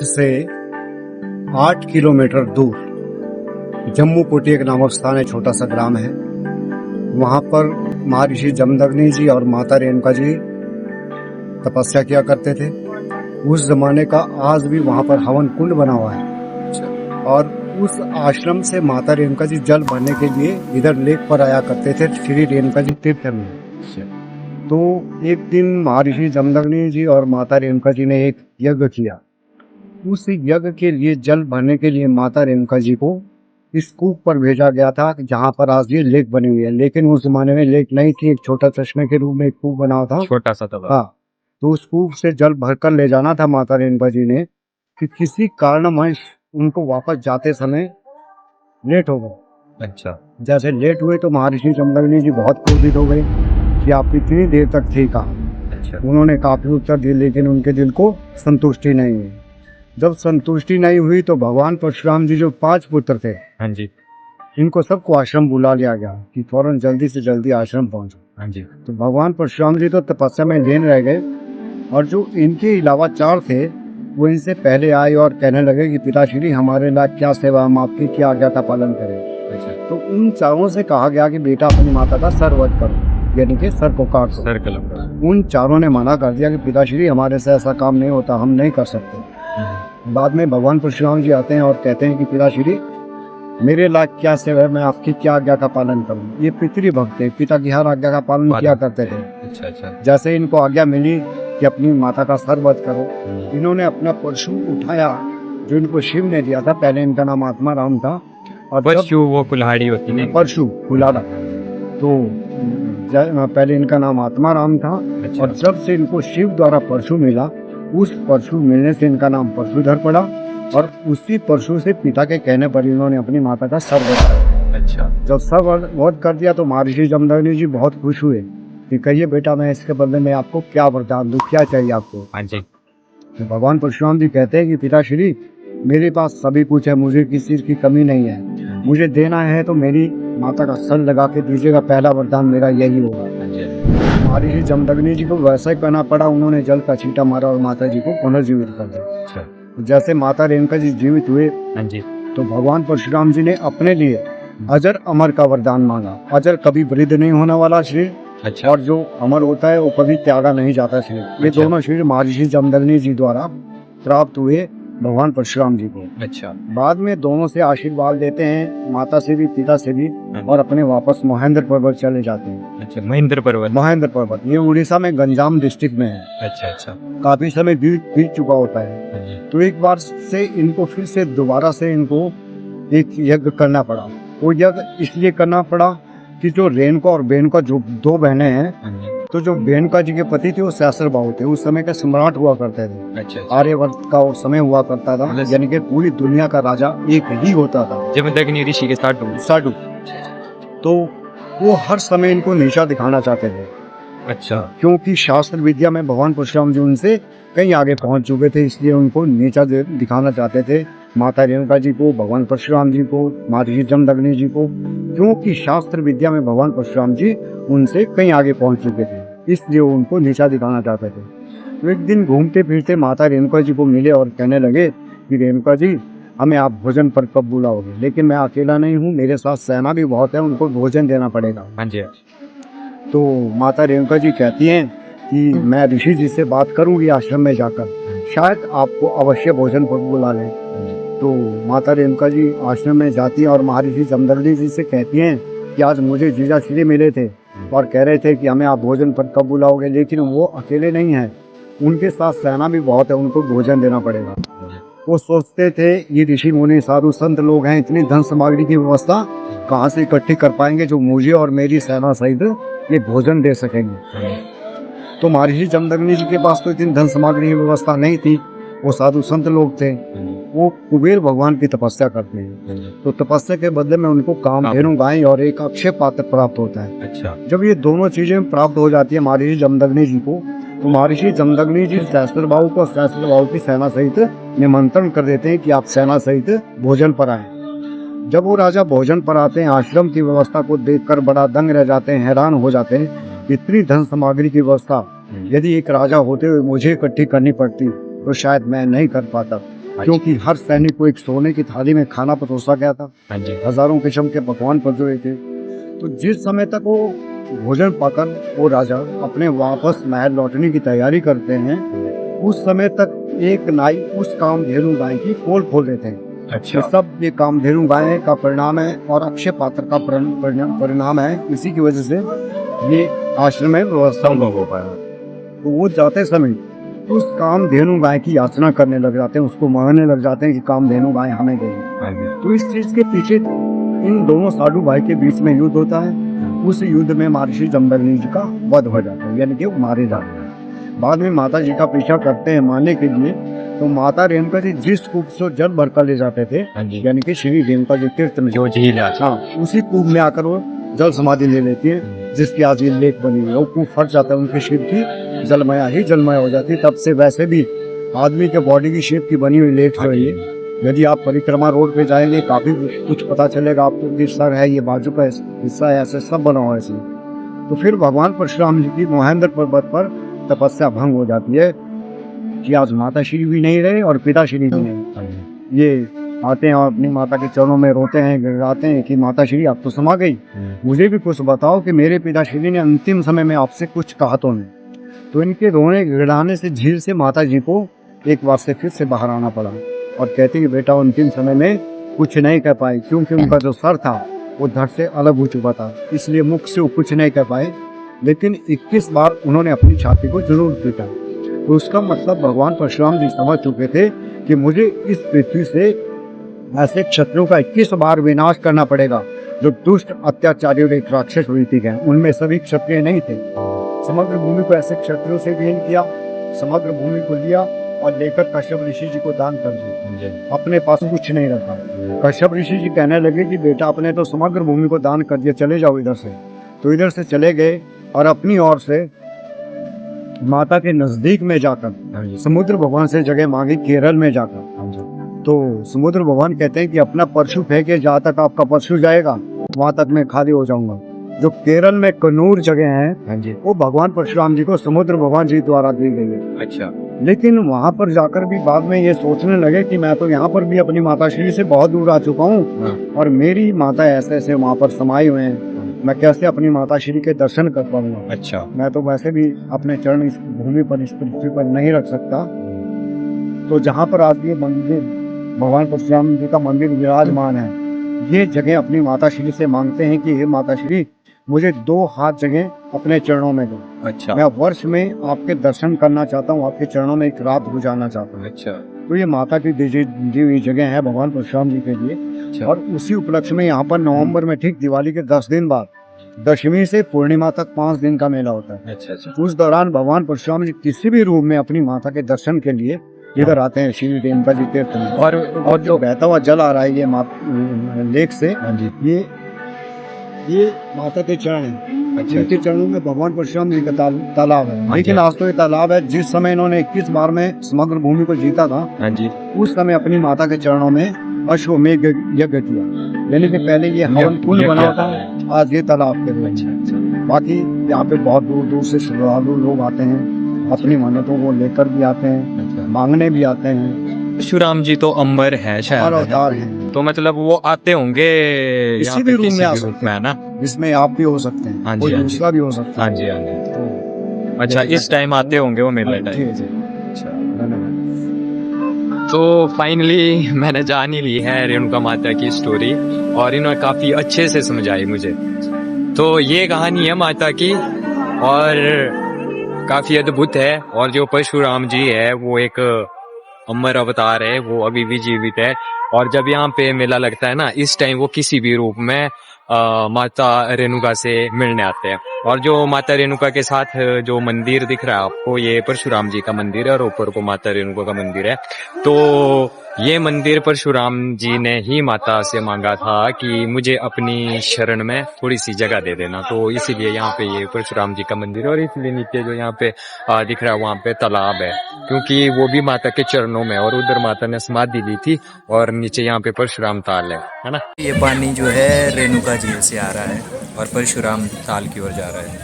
कच्छ से 8 किलोमीटर दूर जम्मू कोटी एक नामक स्थान है, छोटा सा ग्राम है। वहाँ पर महर्षि जमदग्नि जी और माता रेणुका जी तपस्या किया करते थे। उस जमाने का आज भी वहाँ पर हवन कुंड बना हुआ है और उस आश्रम से माता रेणुका जी जल भरने के लिए इधर लेक पर आया करते थे, श्री रेणुका जी तीर्थ में। तो एक दिन महर्षि जमदग्नि जी और माता रेणुका जी ने एक यज्ञ किया। उस यज्ञ के लिए जल भरने के लिए माता रेणुका जी को इस कूप पर भेजा गया था जहाँ पर आज ये लेक बनी हुई है। लेकिन उस जमाने में लेक नहीं थी, एक छोटा चश्मे के रूप में एक कूप बना था, छोटा सा तालाब। हाँ, तो उस कूप से जल भरकर ले जाना था माता रेणुका जी ने कि किसी कारणवश उनको वापस जाते समय लेट हो गए। अच्छा। जैसे लेट हुए तो महर्षि जमदग्नि जी बहुत क्रोधित हो गए कि आप इतनी देर तक थे कहाँ। अच्छा। उन्होंने काफी उत्तर दिए लेकिन उनके दिल को संतुष्टि नहीं हुई। जब संतुष्टि नहीं हुई तो भगवान परशुराम जी जो 5 पुत्र थे, हाँ जी। इनको सबको आश्रम बुला लिया गया कि फौरन जल्दी से जल्दी आश्रम पहुंचो। हाँ जी। तो भगवान परशुराम जी तो तपस्या में लीन रह गए और जो इनके अलावा 4 थे वो इनसे पहले आए और कहने लगे कि पिताश्री हमारे लायक क्या सेवा, हम आपकी क्या आज्ञा का पालन करें। अच्छा। तो उन चारों से कहा गया कि बेटा अपनी माता का सर वध करो, यानी कि सर को काट दो। सर कलम का। उन चारों ने मना कर दिया कि पिताश्री हमारे से ऐसा काम नहीं होता, हम नहीं कर सकते। बाद में भगवान परशुराम जी आते हैं और कहते हैं कि पिताश्री मेरे लायक क्या सेवा है, मैं आपकी क्या आज्ञा का पालन करूं। ये पितृ भक्त थे, पिता की हर आज्ञा का पालन किया करते थे। अच्छा अच्छा। जैसे इनको आज्ञा मिली कि अपनी माता का सर वध करो, इन्होंने अपना परशु उठाया जो इनको शिव ने दिया था। पहले इनका नाम आत्मा राम था और परशु वो कुल्हाड़ी होती है। परशु कुल्हाड़ा, तो पहले इनका नाम आत्मा राम था। अच्छा। और जब से इनको शिव द्वारा परशु मिला, उस परशु मिलने से इनका नाम परशुधर पड़ा और उसी परशु से पिता के कहने पर इन्होंने अपनी माता का सर वध किया। अच्छा। जब सर वध कर दिया तो महर्षि जमदग्नि जी बहुत खुश हुए कि कहिए बेटा मैं इसके बदले में आपको क्या वरदान दूं, क्या चाहिए आपको। हाँ जी। तो भगवान परशुराम जी कहते हैं कि पिताश्री मेरे पास सभी कुछ है, मुझे किसी चीज की कमी नहीं है, मुझे देना है तो मेरी माता का सर लगा के दीजिएगा, पहला वरदान मेरा यही होगा। महर्षि जमदग्नि जी को वैसा ही करना पड़ा, उन्होंने जल का छींटा मारा और माता जी को पुनर्जीवित कर दिया। अच्छा। जैसे माता रेणुका जी जीवित हुए, हाँ जी, तो भगवान परशुराम जी ने अपने लिए अजर अमर का वरदान मांगा। अजर कभी वृद्ध नहीं होने वाला शरीर, अच्छा। और जो अमर होता है वो कभी त्यागा नहीं जाता शरीर। ये अच्छा। दोनों शरीर महर्षि जमदग्नि जी द्वारा प्राप्त हुए भगवान परशुराम जी को। अच्छा। बाद में दोनों से आशीर्वाद लेते हैं, माता से भी पिता से भी, और अपने वापस महेंद्र पर्वत चले जाते हैं। अच्छा, महेंद्र पर्वत। महेंद्र पर्वत ये उड़ीसा में गंजाम डिस्ट्रिक्ट में है। अच्छा अच्छा। काफी समय बीत चुका होता है। हाँ जी। तो एक बार से इनको फिर से दोबारा से इनको एक यज्ञ करना पड़ा। वो यज्ञ इसलिए करना पड़ा कि जो रेणुका और बेणुका जो 2 बहनें हैं, हाँ जी। तो जो बेणुका जी के पति थे वो सहस्त्रबाहु थे, उस समय का सम्राट हुआ करते थे। अच्छा। आर्यवर्त का वो समय हुआ करता था, यानी कि पूरी दुनिया का राजा एक ही होता था, जमदग्नि ऋषि के साडू। तो वो हर समय इनको नीचा दिखाना चाहते थे। अच्छा। क्योंकि शास्त्र विद्या में भगवान परशुराम जी उनसे कहीं आगे पहुंच चुके थे, इसलिए उनको नीचा दिखाना चाहते थे। माता रेणुका जी को, भगवान परशुराम जी को, महर्षि जमदग्नि जी को, क्योंकि शास्त्र विद्या में भगवान परशुराम जी उनसे कहीं आगे पहुंच चुके थे, इसलिए वो उनको नीचा दिखाना चाहते थे। तो एक दिन घूमते फिरते माता रेणुका जी को मिले और कहने लगे कि रेणुका जी हमें आप भोजन पर कब बुलाओगे, लेकिन मैं अकेला नहीं हूँ, मेरे साथ सेना भी बहुत है, उनको भोजन देना पड़ेगा। हाँ जी। तो माता रेणुका जी कहती हैं कि मैं ऋषि जी से बात करूंगी आश्रम में जाकर, शायद आपको अवश्य भोजन पर बुला लें। तो माता रेणुका जी आश्रम में जाती हैं और महर्षि जमदग्नि जी से कहती हैं कि आज मुझे जीजाश्री मिले थे और कह रहे थे कि हमें आप भोजन पर कब बुलाओगे, लेकिन वो अकेले नहीं हैं, उनके साथ सेना भी बहुत है, उनको भोजन देना पड़ेगा। वो सोचते थे ये ऋषि मुनि साधु संत लोग हैं, इतनी धन सामग्री की व्यवस्था कहाँ से इकट्ठी कर पाएंगे जो मुझे और मेरी सेना सहित ये भोजन दे सकेंगे। तो महर्षि जमदग्नि जी के पास तो इतनी धन सामग्री की व्यवस्था नहीं थी, वो साधु संत लोग थे, वो कुबेर भगवान की तपस्या करते हैं। तो तपस्या के बदले में उनको कामधेनु गाय और एक अक्षय पात्र प्राप्त होता है। अच्छा। जब ये दोनों चीजें प्राप्त हो जाती है महर्षि जमदग्नि जी को, तो महर्षि जमदग्नि जी सहस्त्रबाहु को सहस्त्रबाहु की सेना सहित निमंत्रण कर देते हैं कि आप सेना सहित भोजन पर आए। जब वो राजा भोजन पर आते हैं, आश्रम की व्यवस्था को देखकर बड़ा दंग रह जाते हैं, हैरान हो जाते हैं। इतनी धन सामग्री की व्यवस्था यदि एक राजा होते हुए मुझे इकट्ठी करनी पड़ती तो शायद मैं नहीं कर पाता। क्योंकि हर सैनिक को एक सोने की थाली में खाना परोसा गया था। हाँ जी। हजारों किस्म के पकवान परोसे थे। तो जिस समय तक वो भोजन पाकर वो राजा अपने वापस महल लौटने की तैयारी करते हैं, उस समय तक एक नाई उस कामधेनु गाय की पोल खोल देते हैं। ये सब ये कामधेनु गाय का परिणाम है और अक्षय पात्र का परिणाम है। इसी की वजह से ये आश्रम में व्यवस्था हो पाया। तो वो जाते समय उस कामधेनु गाय की याचना करने लग जाते हैं, उसको मांगने लग जाते हैं कि कामधेनु गाय हमें दे। तो इस चीज के पीछे इन दोनों साधु भाई के बीच में युद्ध होता है। उस युद्ध में महर्षि जमदग्नि जी का वध हो जाता है, यानी कि वो मारे जाते हैं। बाद में माता जी का पीछा करते हैं मारने के लिए। तो माता रेणुका जी जिस कूप से जल भरकर ले जाते थे, यानी कि श्री रेणुका जी तीर्थ में जो झील है, हाँ, उसी कूप में आकर वो जल समाधि ले लेती है, जिसकी आज ये लेख बनी हुई है। वो कूप फट जाता है, उनके शिव की जलमया ही जलमय हो जाती है। तब से वैसे भी आदमी के बॉडी की शेप की बनी हुई लेख जो है, यदि आप परिक्रमा रोड पे जाएंगे काफी कुछ पता चलेगा आपको कि सर है, ये बाजू का हिस्सा है, ऐसे सब बना हुआ है इसमें। तो फिर भगवान परशुराम जी की महेंद्र पर्वत पर तपस्या भंग हो जाती है कि आज माता श्री भी नहीं रहे और पिता श्री भी नहीं। ये आते हैं और अपनी माता के चरणों में रोते हैं, गिड़गिड़ाते हैं कि माता श्री आप तो समा गई, मुझे भी कुछ बताओ कि मेरे पिता श्री ने अंतिम समय में आपसे कुछ कहा तो नहीं। तो इनके रोने गिड़गिड़ाने से झील से माता जी को एक बार से फिर से बाहर आना पड़ा और कहती कि बेटा अंतिम समय में कुछ नहीं कह पाए, क्योंकि उनका जो सर था वो धड़ से अलग हो चुका था, इसलिए मुख से वो कुछ नहीं कह पाए। लेकिन 21 बार उन्होंने अपनी छाती को जरूर पीटा। तो उसका मतलब भगवान परशुराम जी समझ चुके थे कि मुझे इस पृथ्वी से ऐसे क्षत्रियों का 21 बार विनाश करना पड़ेगा जो दुष्ट अत्याचारियों के राक्षस ऋतिक हैं। उनमें सभी क्षत्रिय नहीं थे। समग्र भूमि को ऐसे क्षत्रियों से विहीन किया, समग्र भूमि को लिया और लेकर कश्यप ऋषि जी को दान कर दिया। अपने पास कुछ नहीं रखा। कश्यप ऋषि जी कहने लगे कि बेटा अपने तो समग्र भूमि को दान कर दिया, चले जाओ इधर से। तो इधर से चले गए और अपनी ओर से माता के नजदीक में जाकर समुद्र भगवान से जगह मांगी, केरल में जाकर। तो समुद्र भगवान कहते हैं कि अपना परशु फेंके, जहाँ तक आपका परशु जाएगा वहां तक मैं खाली हो जाऊंगा। जो केरल में कन्नूर जगह है वो भगवान परशुराम जी को समुद्र भगवान जी द्वारा दी गई है। अच्छा। लेकिन वहां पर जाकर भी बाद में ये सोचने लगे कि मैं तो यहाँ पर भी अपनी माता श्री से बहुत दूर आ चुका हूँ और मेरी माता ऐसे ऐसे वहां पर समाये हुए हैं, मैं कैसे अपनी माता श्री के दर्शन कर पाऊंगा। अच्छा। मैं तो वैसे भी अपने चरण इस भूमि पर, इस पृथ्वी पर नहीं रख सकता। तो जहाँ पर आज ये मंदिर भगवान परशुराम जी का मंदिर विराजमान है, ये जगह अपनी माता श्री से मांगते हैं कि हे माता श्री, मुझे 2 हाथ जगह अपने चरणों में दो। अच्छा। मैं वर्ष में आपके दर्शन करना चाहता हूँ, आपके चरणों में एक रात गुजारना चाहता हूँ। अच्छा। तो ये माता की दी हुई जगह है भगवान परशुराम जी के लिए। अच्छा। और उसी उपलक्ष्य में यहाँ पर नवंबर में ठीक दिवाली के 10 दिन बाद दशमी से पूर्णिमा तक 5 दिन का मेला होता है। अच्छा। अच्छा। उस दौरान भगवान परशुराम जी किसी भी रूप में अपनी माता के दर्शन के लिए इधर आते हैं, श्री रेणुका जी तीर्थ में। और जो बहता हुआ जल आ रहा है ये लेक से, ये माता के चरण है। जिनके चरणों में भगवान परशुराम जी का तालाब है। लेकिन आज तो ये तालाब है, जिस समय इन्होंने 21 बार में समग्र भूमि को जीता था, उस समय अपनी माता के चरणों में अश्वमेध यज्ञ किया। यानी कि पहले ये हवन कुंड बना था, आज ये तालाब के रूप में। बाकी यहाँ पे बहुत दूर दूर से श्रद्धालु लोग आते हैं, अपनी मन्नतों को लेकर भी आते हैं, मांगने भी आते हैं। परशुराम जी तो अम्बर है शायद, अवतार हैं, तो मतलब वो आते होंगे किसी भी रूप में आ सकते हैं, है ना। जिसमें आप भी हो सकते हैं, हाँ जी, कोई हाँ जी। दूसरा भी हो सकता है। हाँ जी, हाँ जी। अच्छा, इस टाइम आते होंगे वो मेले टाइम। जी जी। अच्छा। तो फाइनली मैंने जान ही ली है रेणुका माता की स्टोरी और इन्होंने काफी अच्छे से समझाई मुझे। तो ये कहानी है माता की और काफी अद्भुत है। और जो परशुराम जी है वो एक अमर अवतार है, वो अभी भी जीवित है। और जब यहाँ पे मेला लगता है ना, इस टाइम वो किसी भी रूप में माता रेणुका से मिलने आते हैं। और जो माता रेणुका के साथ जो मंदिर दिख रहा है आपको, ये परशुराम जी का मंदिर है और ऊपर को माता रेणुका का मंदिर है। तो ये मंदिर परशुराम जी ने ही माता से मांगा था कि मुझे अपनी शरण में थोड़ी सी जगह दे देना, तो इसीलिए यहाँ पे ये परशुराम जी का मंदिर है। और इसलिए नीचे जो यहाँ पे दिख रहा है वहाँ पे तालाब है, क्योंकि वो भी माता के चरणों में, और उधर माता ने समाधि ली थी और नीचे यहाँ पे परशुराम ताल है ना। ये पानी जो है रेणुका झील से आ रहा है और परशुराम ताल की ओर जा रहा है।